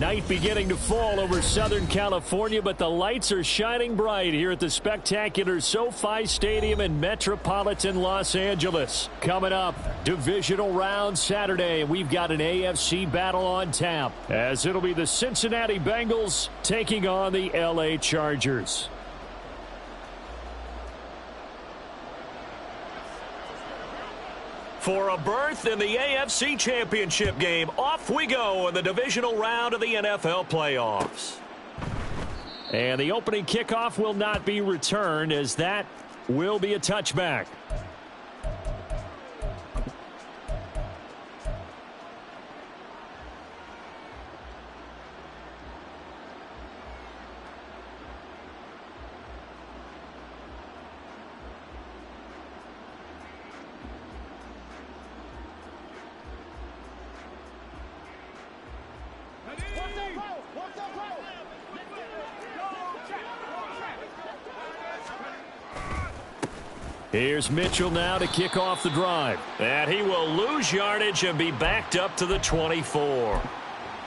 Night beginning to fall over Southern California, but the lights are shining bright here at the spectacular SoFi Stadium in metropolitan Los Angeles. Coming up, divisional round Saturday, and we've got an AFC battle on tap, as it'll be the Cincinnati Bengals taking on the LA Chargers. For a berth in the AFC Championship game, off we go in the divisional round of the NFL playoffs. And the opening kickoff will not be returned, as that will be a touchback. Here's Mitchell now to kick off the drive. And he will lose yardage and be backed up to the 24.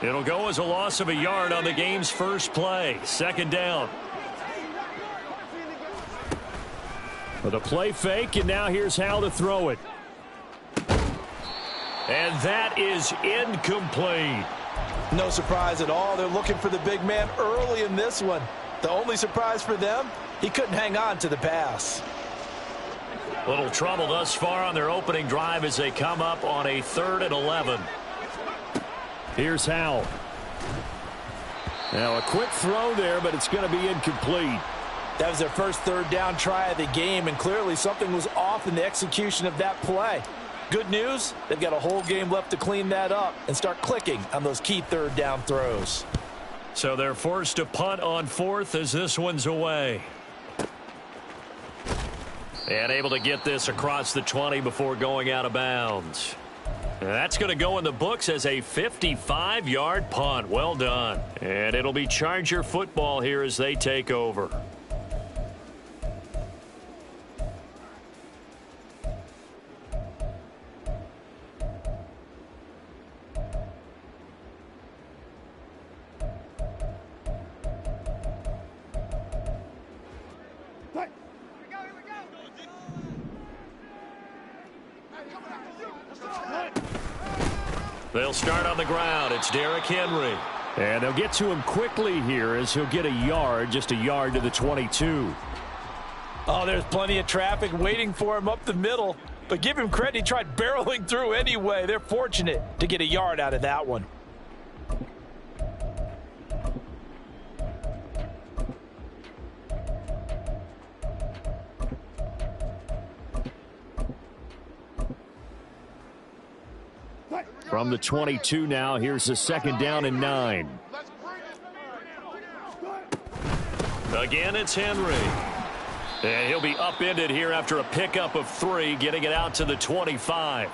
It'll go as a loss of a yard on the game's first play. Second down. With a play fake, and now here's how to throw it. And that is incomplete. No surprise at all. They're looking for the big man early in this one. The only surprise for them, he couldn't hang on to the pass. Little trouble thus far on their opening drive as they come up on a 3rd and 11. Here's Howell. Now a quick throw there, but it's going to be incomplete. That was their first third down try of the game, and clearly something was off in the execution of that play. Good news, they've got a whole game left to clean that up and start clicking on those key third down throws. So they're forced to punt on 4th as this one's away. And able to get this across the 20 before going out of bounds. And that's going to go in the books as a 55-yard punt. Well done. And it'll be Charger football here as they take over. They'll start on the ground. It's Derrick Henry. And they'll get to him quickly here as he'll get a yard, just a yard to the 22. Oh, there's plenty of traffic waiting for him up the middle. But give him credit, he tried barreling through anyway. They're fortunate to get a yard out of that one. From the 22 now, here's a 2nd down and 9. Again, it's Henry. And he'll be upended here after a pickup of 3, getting it out to the 25.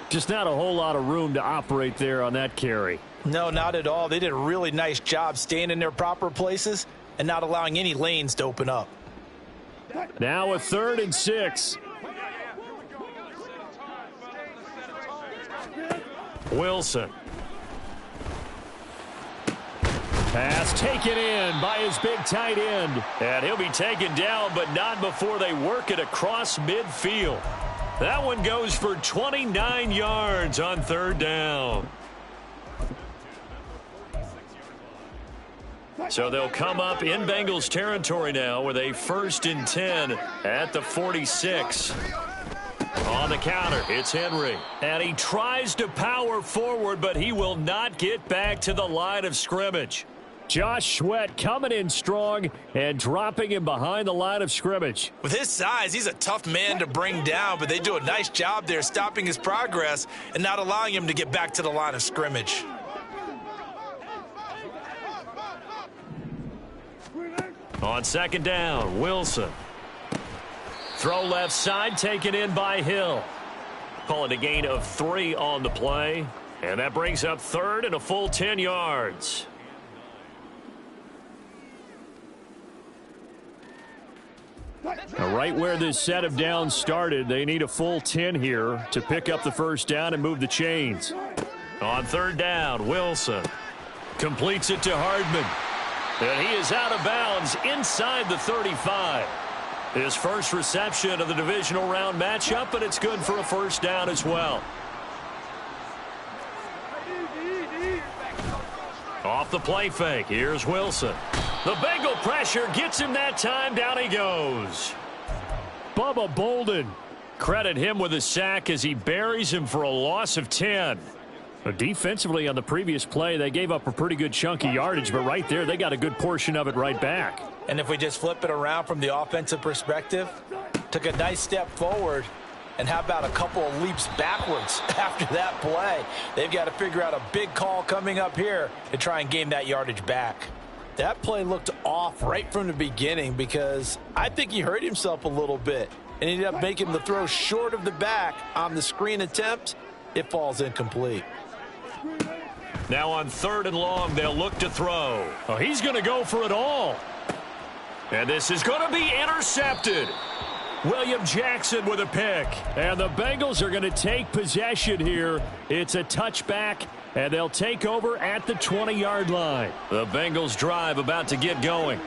Just not a whole lot of room to operate there on that carry. No, not at all. They did a really nice job staying in their proper places and not allowing any lanes to open up. Now a 3rd and 6. Wilson. Pass taken in by his big tight end. And he'll be taken down, but not before they work it across midfield. That one goes for 29 yards on 3rd down. So they'll come up in Bengals territory now with a 1st and 10 at the 46. On the counter, it's Henry. And he tries to power forward, but he will not get back to the line of scrimmage. Josh Sweat coming in strong and dropping him behind the line of scrimmage. With his size, he's a tough man to bring down, but they do a nice job there stopping his progress and not allowing him to get back to the line of scrimmage. On 2nd down, Wilson. Throw left side, taken in by Hill. Call it a gain of 3 on the play. And that brings up 3rd and a full 10 yards. Now, right where this set of downs started, they need a full 10 here to pick up the 1st down and move the chains. On 3rd down, Wilson. Completes it to Hardman. And he is out of bounds inside the 35. His first reception of the divisional round matchup, but it's good for a first down as well. Off the play fake, here's Wilson. The Bengal pressure gets him that time. Down he goes. Bubba Bolden. Credit him with a sack as he buries him for a loss of 10. Defensively on the previous play, they gave up a pretty good chunk of yardage, but right there, they got a good portion of it right back. And if we just flip it around from the offensive perspective, took a nice step forward, and how about a couple of leaps backwards after that play? They've got to figure out a big call coming up here to try and gain that yardage back. That play looked off right from the beginning because I think he hurt himself a little bit and ended up making the throw short of the back on the screen attempt. It falls incomplete. Now on 3rd and long, they'll look to throw. Oh, he's going to go for it all. And this is going to be intercepted. William Jackson with a pick. And the Bengals are going to take possession here. It's a touchback, and they'll take over at the 20-yard line. The Bengals drive about to get going.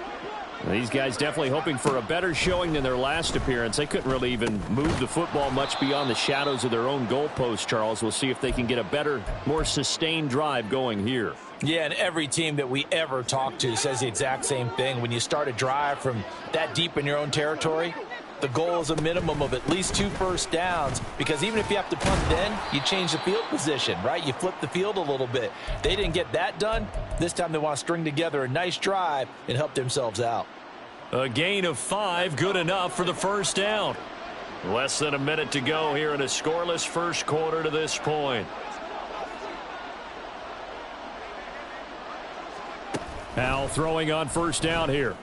These guys definitely hoping for a better showing than their last appearance. They couldn't really even move the football much beyond the shadows of their own goalpost, Charles. We'll see if they can get a better, more sustained drive going here. Yeah, and every team that we ever talk to says the exact same thing. When you start a drive from that deep in your own territory, the goal is a minimum of at least 2 first downs, because even if you have to punt then, you change the field position, right? You flip the field a little bit. They didn't get that done. This time they want to string together a nice drive and help themselves out. A gain of 5, good enough for the first down. Less than a minute to go here in a scoreless first quarter to this point. Al throwing on first down here.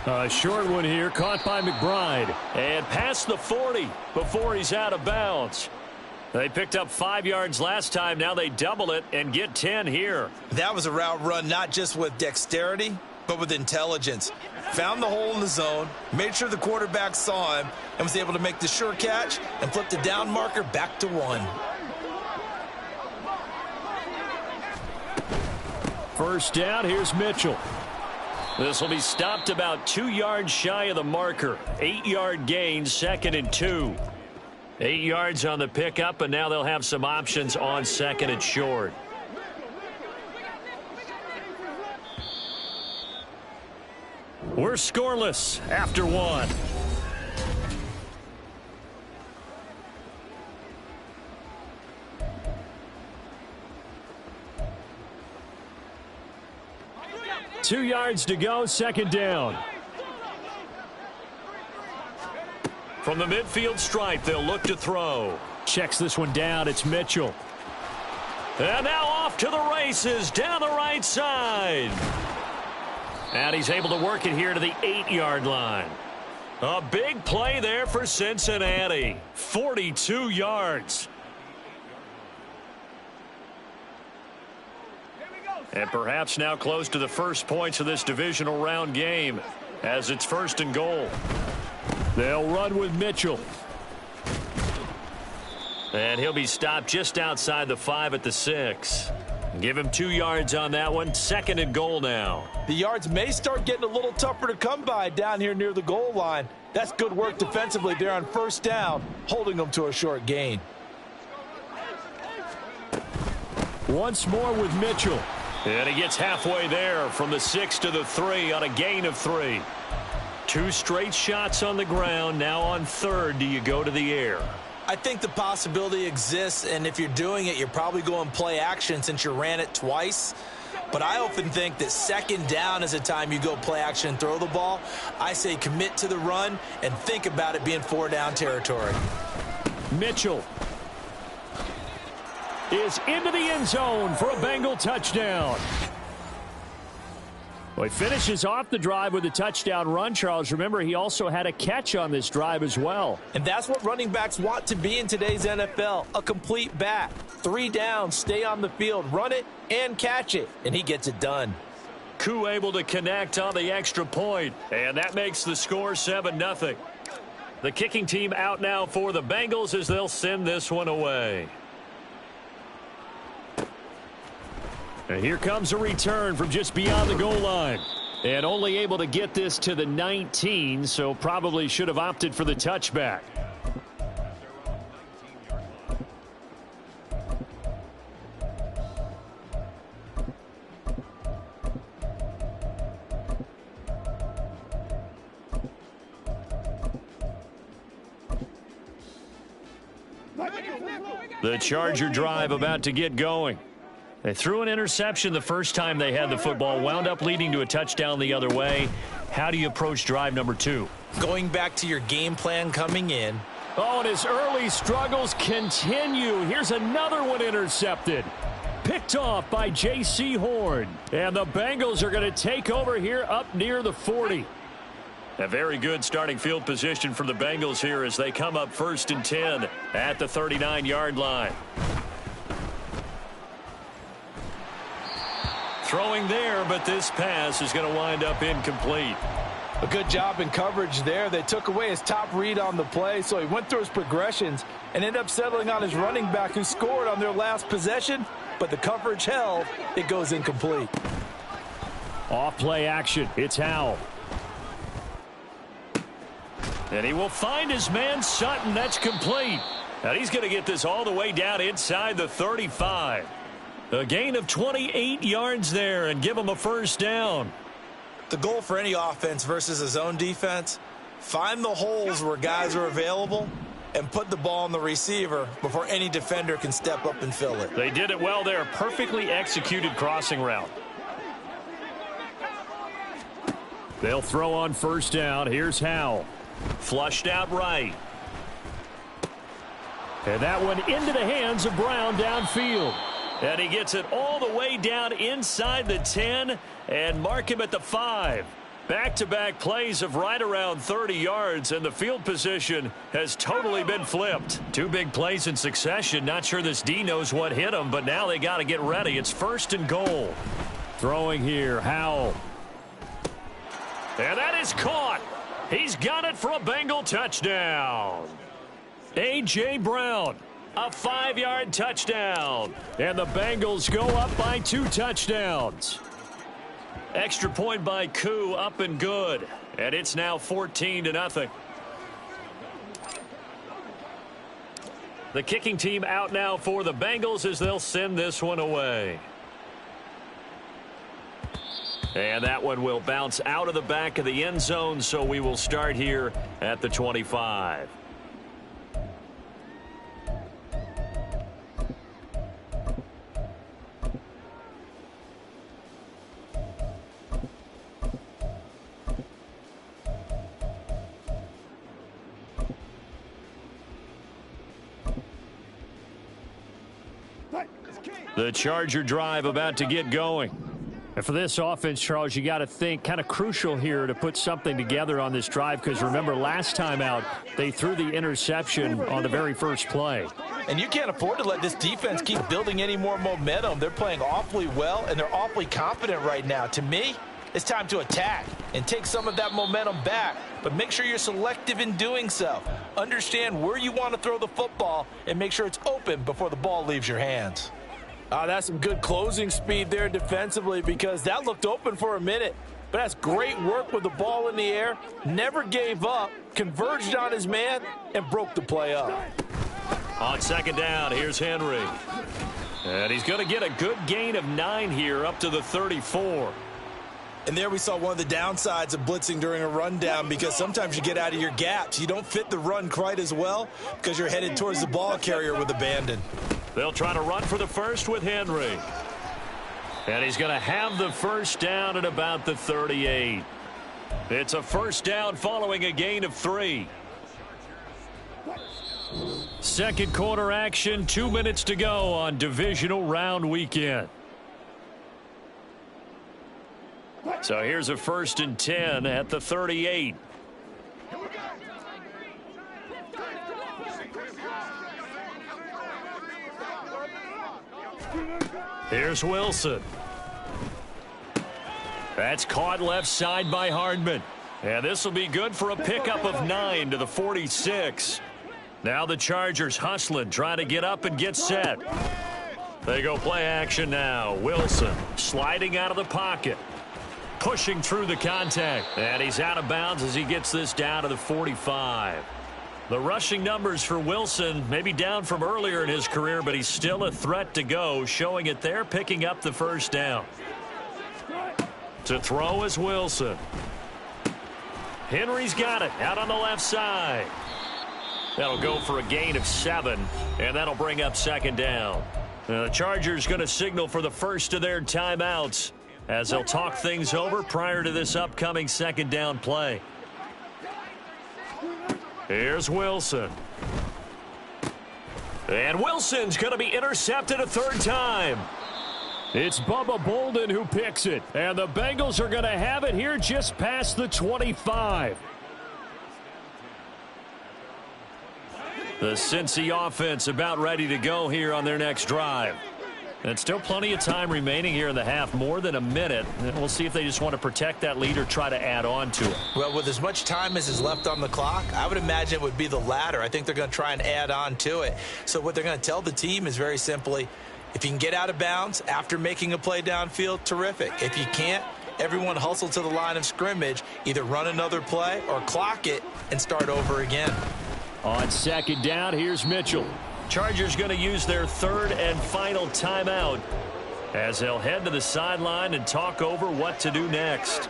A short one here, caught by McBride. And past the 40 before he's out of bounds. They picked up 5 yards last time. Now they double it and get 10 here. That was a route run not just with dexterity, but with intelligence. Found the hole in the zone, made sure the quarterback saw him, and was able to make the sure catch and flip the down marker back to 1. First down, here's Mitchell. This will be stopped about 2 yards shy of the marker. 8-yard gain, 2nd and 2. 8 yards on the pickup, and now they'll have some options on 2nd and short. We're scoreless after 1. Two yards to go, 2nd down. From the midfield stripe, they'll look to throw. Checks this one down, it's Mitchell. And now off to the races, down the right side. And he's able to work it here to the 8-yard line. A big play there for Cincinnati. 42 yards. And perhaps now close to the first points of this divisional round game as it's 1st and goal. They'll run with Mitchell. And he'll be stopped just outside the 5 at the 6. Give him 2 yards on that one. 2nd and goal now. The yards may start getting a little tougher to come by down here near the goal line. That's good work defensively there on first down, holding them to a short gain. Once more with Mitchell. And he gets halfway there from the 6 to the 3 on a gain of 3. 2 straight shots on the ground. Now on 3rd, do you go to the air? I think the possibility exists, and if you're doing it, you're probably going play action since you ran it twice. But I often think that 2nd down is a time you go play action and throw the ball. I say commit to the run and think about it being 4-down territory. Mitchell is into the end zone for a Bengal touchdown. Well, he finishes off the drive with a touchdown run, Charles. Remember, he also had a catch on this drive as well. And that's what running backs want to be in today's NFL, a complete back. 3 downs, stay on the field, run it, and catch it. And he gets it done. Koo able to connect on the extra point, and that makes the score 7-0. The kicking team out now for the Bengals as they'll send this one away. And here comes a return from just beyond the goal line. And only able to get this to the 19, so probably should have opted for the touchback. The Charger drive about to get going. They threw an interception the first time they had the football, wound up leading to a touchdown the other way. How do you approach drive number 2? Going back to your game plan coming in. Oh, and his early struggles continue. Here's another one intercepted. Picked off by J.C. Horn. And the Bengals are going to take over here up near the 40. A very good starting field position for the Bengals here as they come up 1st and 10 at the 39-yard line. Throwing there, but this pass is going to wind up incomplete. A good job in coverage there. They took away his top read on the play, so he went through his progressions and ended up settling on his running back who scored on their last possession, but the coverage held. It goes incomplete. Off play action. It's Howell. And he will find his man Sutton. That's complete. And he's going to get this all the way down inside the 35. A gain of 28 yards there and give him a first down. The goal for any offense versus a zone defense, find the holes where guys are available and put the ball on the receiver before any defender can step up and fill it. They did it well there. Perfectly executed crossing route. They'll throw on first down. Here's Howell. Flushed out right. And that one into the hands of Brown downfield. And he gets it all the way down inside the 10 and mark him at the 5. Back-to-back plays of right around 30 yards, and the field position has totally been flipped. 2 big plays in succession. Not sure this D knows what hit him, but now they got to get ready. It's 1st and goal. Throwing here, Howell. And that is caught. He's got it for a Bengal touchdown. A.J. Brown. A 5-yard touchdown. And the Bengals go up by 2 touchdowns. Extra point by Koo, up and good. And it's now 14-0. The kicking team out now for the Bengals as they'll send this one away. And that one will bounce out of the back of the end zone, so we will start here at the 25. The Charger drive about to get going. And for this offense, Charles, you got to think kind of crucial here to put something together on this drive because remember last time out they threw the interception on the very first play. And you can't afford to let this defense keep building any more momentum. They're playing awfully well and they're awfully confident right now. To me, it's time to attack and take some of that momentum back, but make sure you're selective in doing so. Understand where you want to throw the football and make sure it's open before the ball leaves your hands. That's some good closing speed there defensively because that looked open for a minute. But that's great work with the ball in the air. Never gave up, converged on his man, and broke the play up. On 2nd down, here's Henry. And he's going to get a good gain of 9 here up to the 34. And there we saw one of the downsides of blitzing during a rundown because sometimes you get out of your gaps. You don't fit the run quite as well because you're headed towards the ball carrier with abandon. They'll try to run for the first with Henry. And he's going to have the first down at about the 38. It's a first down following a gain of 3. Second quarter action, 2 minutes to go on divisional round weekend. So here's a 1st and 10 at the 38. Here's Wilson. That's caught left side by Hardman. And this will be good for a pickup of 9 to the 46. Now the Chargers hustling, trying to get up and get set. They go play action now. Wilson sliding out of the pocket. Pushing through the contact. And he's out of bounds as he gets this down to the 45. The rushing numbers for Wilson maybe down from earlier in his career, but he's still a threat to go, showing it there, picking up the first down. To throw is Wilson. Henry's got it out on the left side. That'll go for a gain of 7, and that'll bring up second down. The Chargers going to signal for the first of their timeouts as they'll talk things over prior to this upcoming second down play. Here's Wilson. And Wilson's going to be intercepted a third time. It's Bubba Bolden who picks it. And the Bengals are going to have it here just past the 25. The Cincy offense about ready to go here on their next drive. And still plenty of time remaining here in the half, more than a minute. And we'll see if they just want to protect that lead or try to add on to it. Well, with as much time as is left on the clock, I would imagine it would be the latter. I think they're going to try and add on to it. So what they're going to tell the team is very simply, if you can get out of bounds after making a play downfield, terrific. If you can't, everyone hustle to the line of scrimmage, either run another play or clock it and start over again. On second down, here's Mitchell. Chargers going to use their third and final timeout as they'll head to the sideline and talk over what to do next.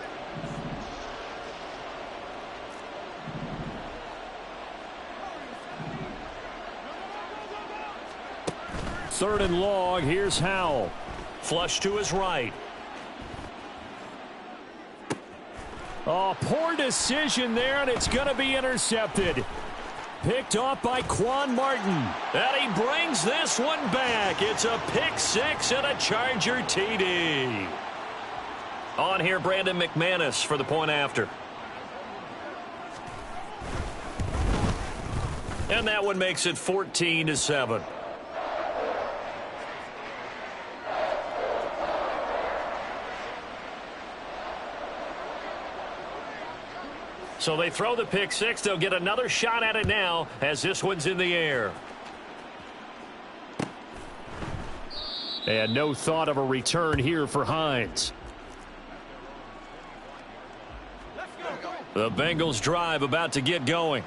Third and long, here's Howell. Flush to his right. Oh, poor decision there, and it's going to be intercepted. Picked off by Quan Martin. And he brings this one back. It's a pick six and a Charger TD. On here, Brandon McManus for the point after. And that one makes it 14-7. So they throw the pick six. They'll get another shot at it now as this one's in the air. And no thought of a return here for Hines. The Bengals drive about to get going.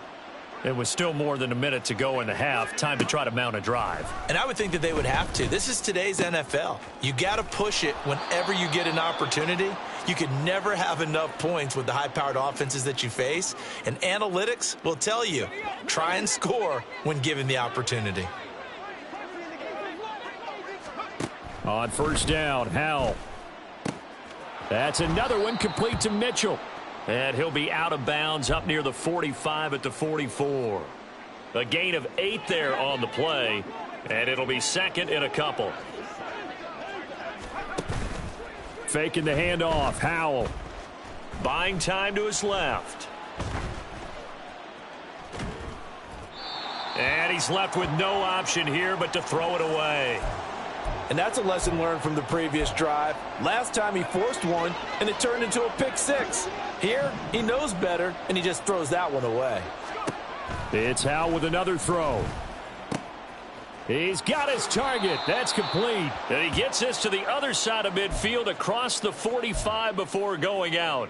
It was still more than a minute to go in the half. Time to try to mount a drive. And I would think that they would have to. This is today's NFL. You got to push it whenever you get an opportunity. You can never have enough points with the high-powered offenses that you face. And analytics will tell you, try and score when given the opportunity. On first down, Howell. That's another one complete to Mitchell. And he'll be out of bounds up near the 45 at the 44. A gain of 8 there on the play. And it'll be second in a couple. Faking the handoff, Howell. Buying time to his left. And he's left with no option here but to throw it away. And that's a lesson learned from the previous drive. Last time he forced one, and it turned into a pick six. Here, he knows better, and he just throws that one away. It's Howell with another throw. He's got his target. That's complete. And he gets this to the other side of midfield across the 45 before going out.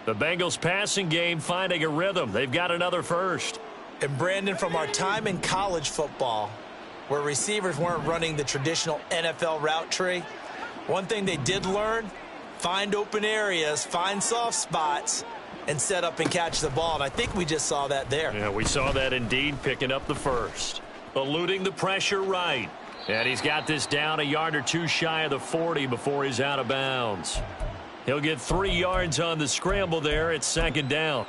The Bengals passing game finding a rhythm. They've got another first. And Brandon, from our time in college football, where receivers weren't running the traditional NFL route tree, one thing they did learn, find open areas, find soft spots, and set up and catch the ball. And I think we just saw that there. Yeah, we saw that indeed, picking up the first. Eluding the pressure right. And he's got this down a yard or two shy of the 40 before he's out of bounds. He'll get 3 yards on the scramble there at second down.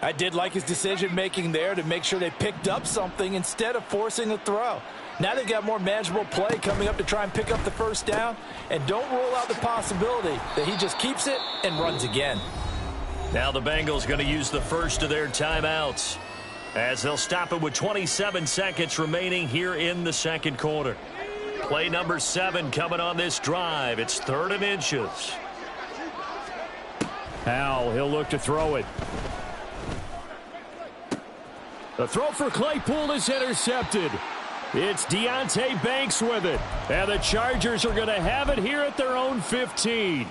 I did like his decision-making there to make sure they picked up something instead of forcing a throw. Now they've got more manageable play coming up to try and pick up the first down. And don't rule out the possibility that he just keeps it and runs again. Now the Bengals going to use the first of their timeouts as they'll stop it with 27 seconds remaining here in the second quarter. Play number 7 coming on this drive. It's 3rd and inches. Howell, he'll look to throw it. The throw for Claypool is intercepted. It's Deonte Banks with it. And the Chargers are going to have it here at their own 15.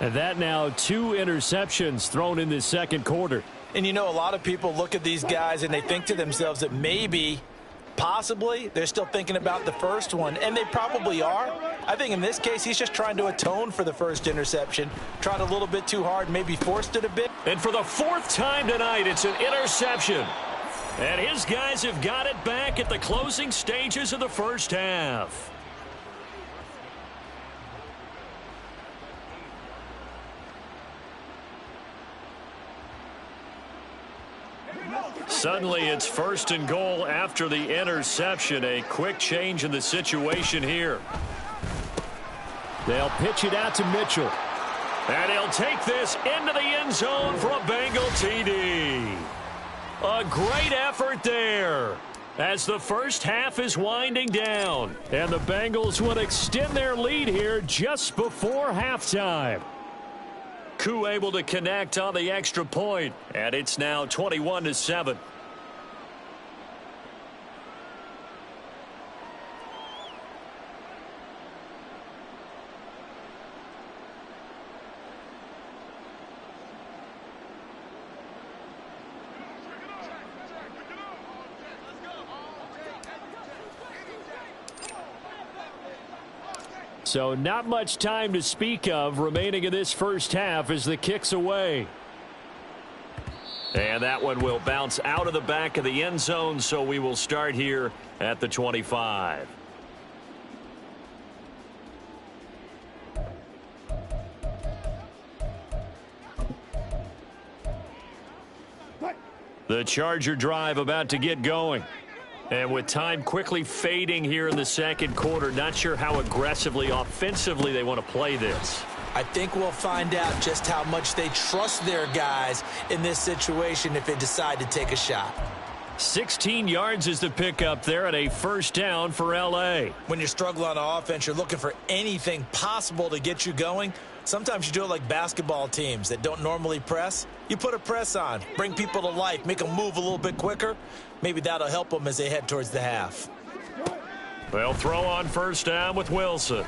And that now 2 interceptions thrown in this second quarter. And you know, a lot of people look at these guys and they think to themselves that maybe, possibly, they're still thinking about the first one. And they probably are. I think in this case, he's just trying to atone for the first interception. Tried a little bit too hard, maybe forced it a bit. And for the 4th time tonight, it's an interception. And his guys have got it back at the closing stages of the first half. Suddenly, it's 1st and goal after the interception. A quick change in the situation here. They'll pitch it out to Mitchell. And he'll take this into the end zone for a Bengal TD. A great effort there as the first half is winding down. And the Bengals will extend their lead here just before halftime. Koo able to connect on the extra point, and it's now 21-7. So not much time to speak of remaining in this first half as the kick's away. And that one will bounce out of the back of the end zone, so we will start here at the 25. The Charger drive about to get going. And with time quickly fading here in the second quarter, not sure how aggressively, offensively they want to play this. I think we'll find out just how much they trust their guys in this situation if they decide to take a shot. 16 yards is the pickup there and a first down for L.A. When you're struggling on offense, you're looking for anything possible to get you going. Sometimes you do it like basketball teams that don't normally press. You put a press on, bring people to life, make them move a little bit quicker. Maybe that'll help them as they head towards the half. They'll throw on first down with Wilson.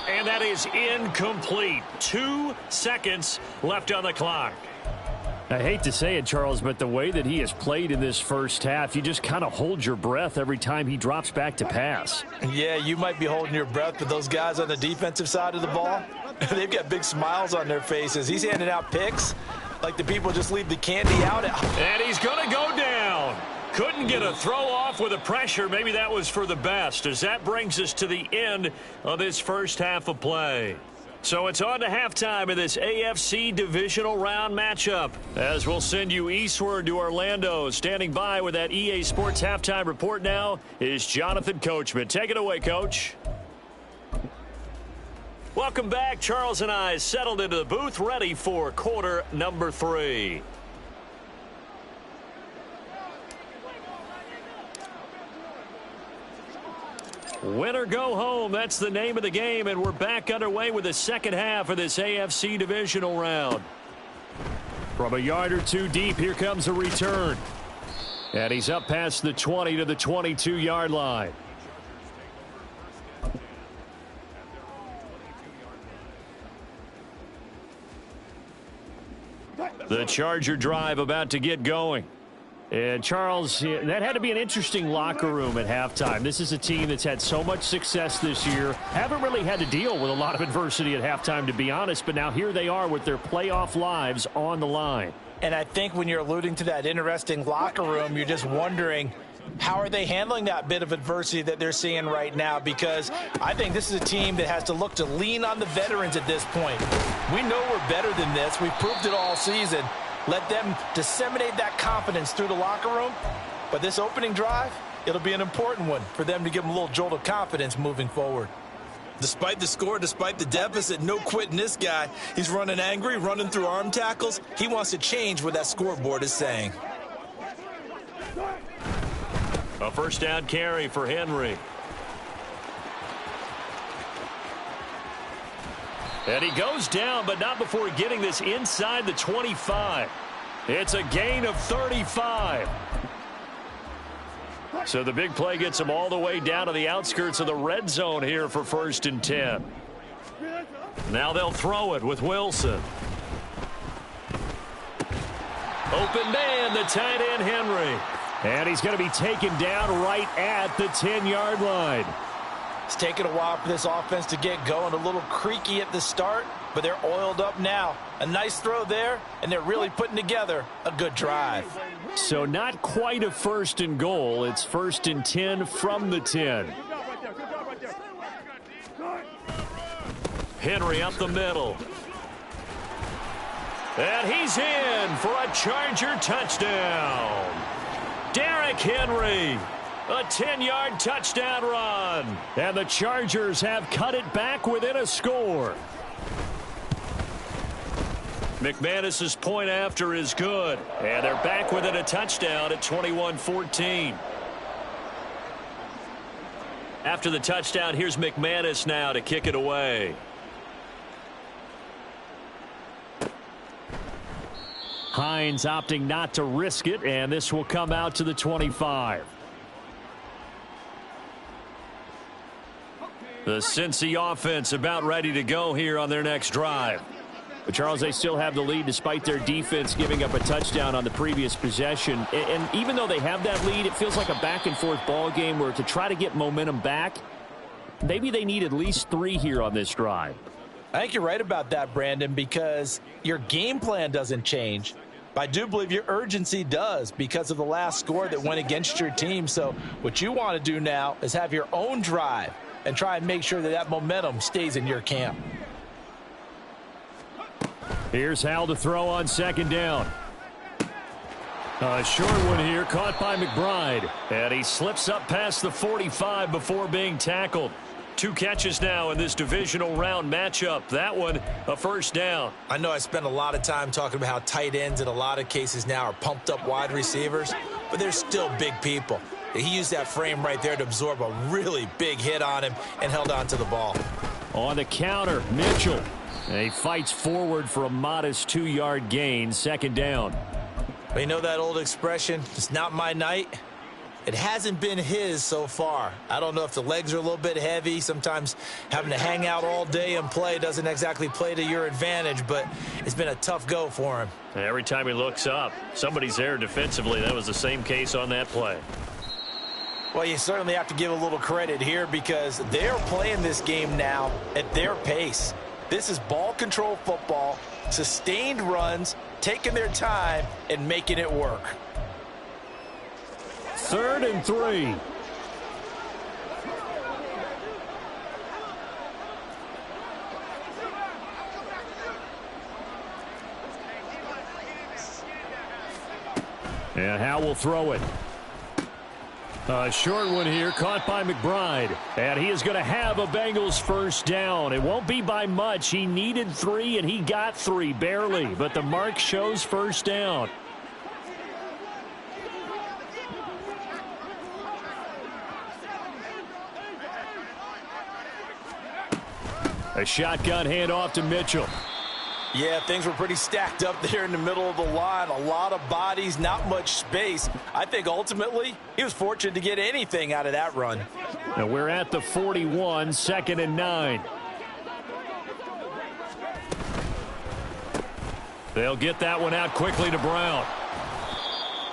And that is incomplete. 2 seconds left on the clock. I hate to say it, Charles, but the way that he has played in this first half, you just kind of hold your breath every time he drops back to pass. Yeah, you might be holding your breath, but those guys on the defensive side of the ball, they've got big smiles on their faces. He's handing out picks like the people just leave the candy out. And he's going to go down. Couldn't get a throw off with the pressure. Maybe that was for the best, as that brings us to the end of this first half of play. So it's on to halftime in this AFC divisional round matchup, as we'll send you eastward to Orlando. Standing by with that EA Sports halftime report now is Jonathan Coachman. Take it away, Coach. Welcome back. Charles and I settled into the booth, ready for quarter number 3. Win or go home, that's the name of the game, and we're back underway with the second half of this AFC divisional round. From a yard or two deep, here comes a return. And he's up past the 20 to the 22-yard line. The Charger drive about to get going. And, Charles, that had to be an interesting locker room at halftime. This is a team that's had so much success this year. Haven't really had to deal with a lot of adversity at halftime, to be honest. But now here they are with their playoff lives on the line. And I think when you're alluding to that interesting locker room, you're just wondering, how are they handling that bit of adversity that they're seeing right now? Because I think this is a team that has to look to lean on the veterans at this point. We know we're better than this. We've proved it all season. Let them disseminate that confidence through the locker room. But this opening drive, it'll be an important one for them to give them a little jolt of confidence moving forward. Despite the score, despite the deficit, no quitting this guy. He's running angry, running through arm tackles. He wants to change what that scoreboard is saying. A first down carry for Henry. And he goes down, but not before getting this inside the 25. It's a gain of 35. So the big play gets them all the way down to the outskirts of the red zone here for 1st and 10. Now they'll throw it with Wilson. Open man, the tight end, Henry. And he's going to be taken down right at the 10-yard line. It's taken a while for this offense to get going. A little creaky at the start, but they're oiled up now. A nice throw there, and they're really putting together a good drive. So not quite a 1st and goal. It's 1st and 10 from the 10. Henry up the middle. And he's in for a Charger touchdown. Derrick Henry, a 10-yard touchdown run. And the Chargers have cut it back within a score. McManus's point after is good. And they're back within a touchdown at 21-14. After the touchdown, here's McManus now to kick it away. Hines opting not to risk it, and this will come out to the 25. The Cincy offense about ready to go here on their next drive. But Charles, they still have the lead despite their defense giving up a touchdown on the previous possession. And even though they have that lead, it feels like a back-and-forth ball game where to try to get momentum back, maybe they need at least 3 here on this drive. I think you're right about that, Brandon, because your game plan doesn't change. But I do believe your urgency does because of the last score that went against your team. So what you want to do now is have your own drive and try and make sure that that momentum stays in your camp. Here's Hal to throw on 2nd down. A short one here, caught by McBride. And he slips up past the 45 before being tackled. 2 catches now in this divisional round matchup. That one, a 1st down. I know I spent a lot of time talking about how tight ends in a lot of cases now are pumped up wide receivers, but they're still big people. He used that frame right there to absorb a really big hit on him and held on to the ball. On the counter, Mitchell. And he fights forward for a modest 2-yard gain, 2nd down. But you know that old expression, it's not my night? It hasn't been his so far. I don't know if the legs are a little bit heavy. Sometimes having to hang out all day and play doesn't exactly play to your advantage, but it's been a tough go for him. Every time he looks up, somebody's there defensively. That was the same case on that play. Well, you certainly have to give a little credit here because they're playing this game now at their pace. This is ball control football, sustained runs, taking their time, and making it work. 3rd and 3. And Hal will throw it. A short one here, caught by McBride. And he is going to have a Bengals 1st down. It won't be by much. He needed 3, and he got 3, barely. But the mark shows 1st down. A shotgun handoff to Mitchell. Yeah, things were pretty stacked up there in the middle of the line. A lot of bodies, not much space. I think ultimately he was fortunate to get anything out of that run. Now we're at the 41, 2nd and 9. They'll get that one out quickly to Brown.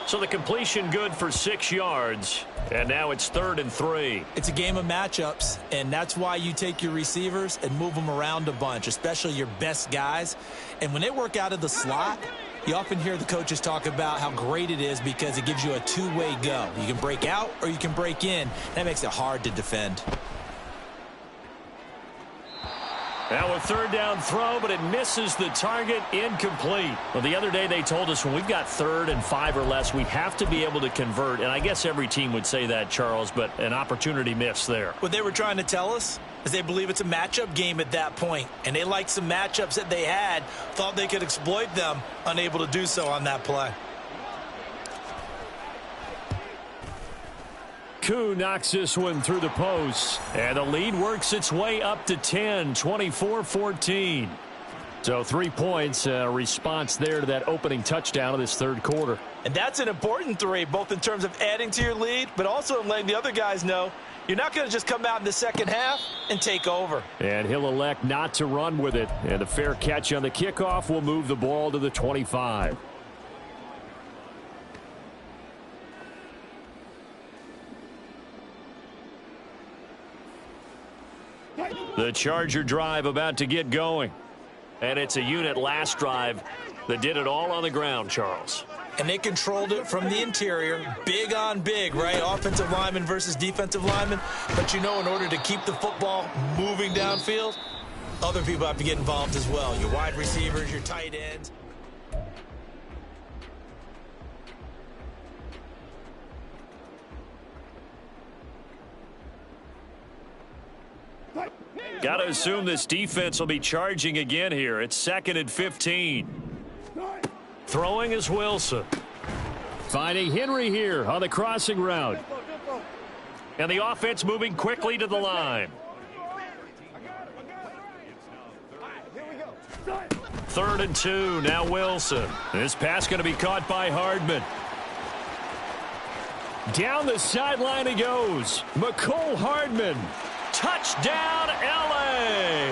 So the completion good for 6 yards. And now it's 3rd and 3. It's a game of matchups, and that's why you take your receivers and move them around a bunch, especially your best guys. And when they work out of the slot, you often hear the coaches talk about how great it is because it gives you a 2-way go. You can break out or you can break in. That makes it hard to defend. Now a 3rd down throw, but it misses the target, incomplete. Well, the other day they told us when we've got 3rd and 5 or less, we have to be able to convert. And I guess every team would say that, Charles, but an opportunity missed there. What they were trying to tell us is they believe it's a matchup game at that point. And they liked some matchups that they had, thought they could exploit them, unable to do so on that play. Koo knocks this one through the post. And the lead works its way up to 10, 24-14. So 3 points, response there to that opening touchdown of this third quarter. And that's an important 3, both in terms of adding to your lead, but also in letting the other guys know you're not going to just come out in the second half and take over. And he'll elect not to run with it. And a fair catch on the kickoff will move the ball to the 25. The Charger drive about to get going. And it's a unit last drive that did it all on the ground, Charles. And they controlled it from the interior, big on big, right? Offensive lineman versus defensive lineman. But you know, in order to keep the football moving downfield, other people have to get involved as well. Your wide receivers, your tight ends. Got to assume this defense will be charging again here. It's 2nd and 15. Throwing is Wilson. Finding Henry here on the crossing route. And the offense moving quickly to the line. 3rd and 2. Now Wilson. This pass going to be caught by Hardman. Down the sideline he goes. Mecole Hardman. Touchdown, L.A.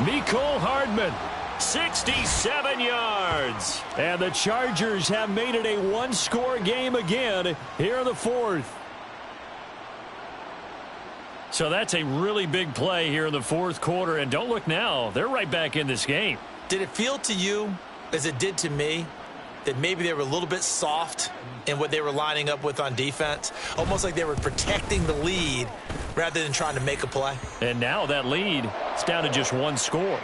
Mecole Hardman. 67 yards. And the Chargers have made it a one-score game again here in the fourth. So that's a really big play here in the fourth quarter. And don't look now. They're right back in this game. Did it feel to you, as it did to me, that maybe they were a little bit soft in what they were lining up with on defense? Almost like they were protecting the lead rather than trying to make a play. And now that lead is down to just one score.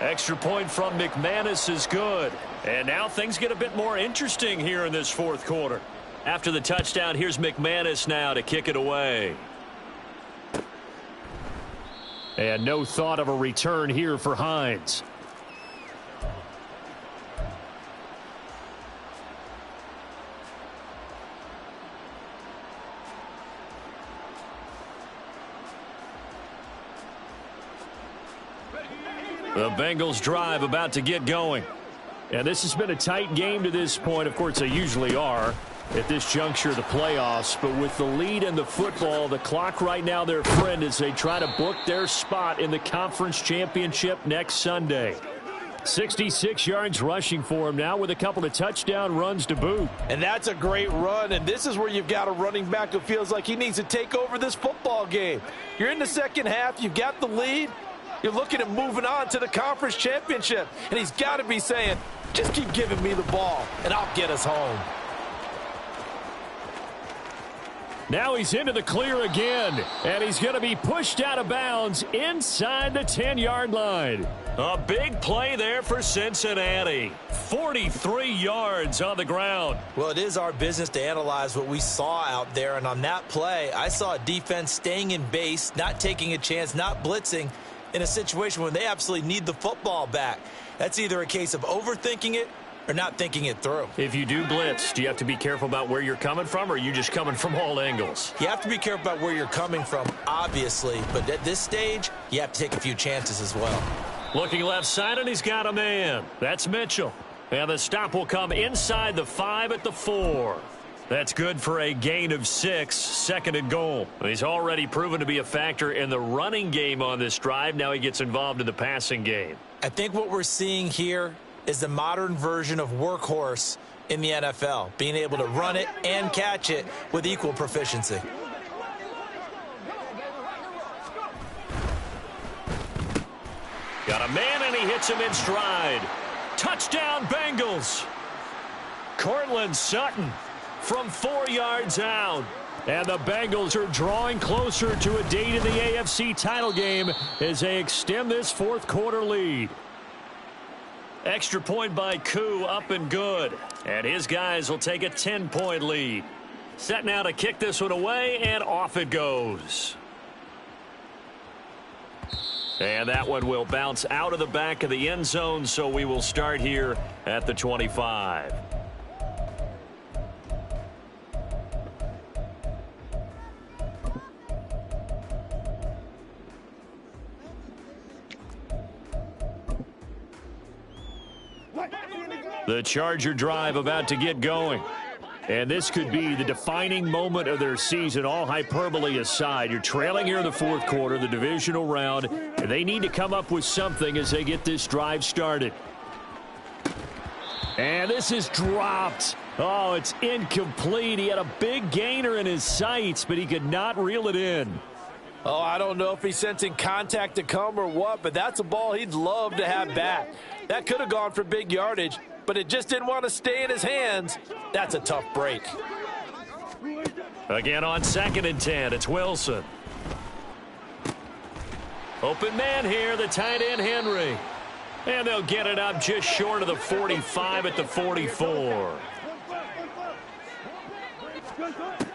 Extra point from McManus is good. And now things get a bit more interesting here in this fourth quarter. After the touchdown, here's McManus now to kick it away. And no thought of a return here for Hines. The Bengals drive about to get going. And this has been a tight game to this point. Of course, they usually are at this juncture of the playoffs. But with the lead in the football, the clock right now their friend as they try to book their spot in the conference championship next Sunday. 66 yards rushing for him now with a couple of touchdown runs to boot. And that's a great run, and this is where you've got a running back who feels like he needs to take over this football game. You're in the second half, you've got the lead, you're looking at moving on to the conference championship, and he's got to be saying, just keep giving me the ball, and I'll get us home. Now he's into the clear again, and he's going to be pushed out of bounds inside the 10-yard line. A big play there for Cincinnati. 43 yards on the ground. Well, it is our business to analyze what we saw out there, and on that play, I saw a defense staying in base, not taking a chance, not blitzing in a situation where they absolutely need the football back. That's either a case of overthinking it or not thinking it through. If you do blitz, do you have to be careful about where you're coming from, or are you just coming from all angles? You have to be careful about where you're coming from, obviously, but at this stage, you have to take a few chances as well. Looking left side, and he's got a man. That's Mitchell. And the stop will come inside the 5 at the 4. That's good for a gain of 6, 2nd and goal. He's already proven to be a factor in the running game on this drive. Now he gets involved in the passing game. I think what we're seeing here is the modern version of workhorse in the NFL, being able to run it and catch it with equal proficiency. Got a man, and he hits him in stride. Touchdown, Bengals. Cortland Sutton from 4 yards out. And the Bengals are drawing closer to a date in the AFC title game as they extend this fourth quarter lead. Extra point by Koo, up and good. And his guys will take a 10-point lead. Set now to kick this one away, and off it goes. And that one will bounce out of the back of the end zone, so we will start here at the 25. The Charger drive about to get going. And this could be the defining moment of their season, all hyperbole aside. You're trailing here in the fourth quarter, the divisional round, and they need to come up with something as they get this drive started. And this is dropped. Oh, it's incomplete. He had a big gainer in his sights, but he could not reel it in. Oh, I don't know if he's sensing contact to come or what, but that's a ball he'd love to have back. That could have gone for big yardage, but it just didn't want to stay in his hands. That's a tough break. Again on 2nd and 10, it's Wilson. Open man here, the tight end Henry. And they'll get it up just short of the 45 at the 44.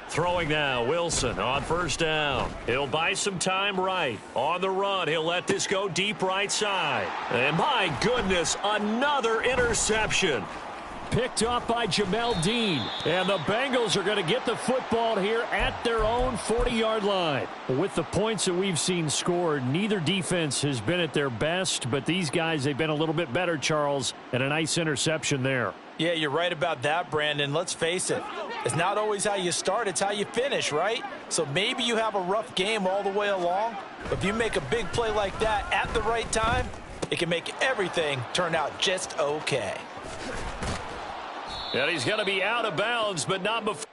Throwing now, Wilson on 1st down. He'll buy some time right. On the run, he'll let this go deep right side. And my goodness, another interception. Picked off by Jamel Dean. And the Bengals are going to get the football here at their own 40-yard line. With the points that we've seen scored, neither defense has been at their best, but these guys, they've been a little bit better, Charles, and a nice interception there. Yeah, you're right about that, Brandon. Let's face it. It's not always how you start, it's how you finish, right? So maybe you have a rough game all the way along, but if you make a big play like that at the right time, it can make everything turn out just okay. And he's going to be out of bounds, but not before.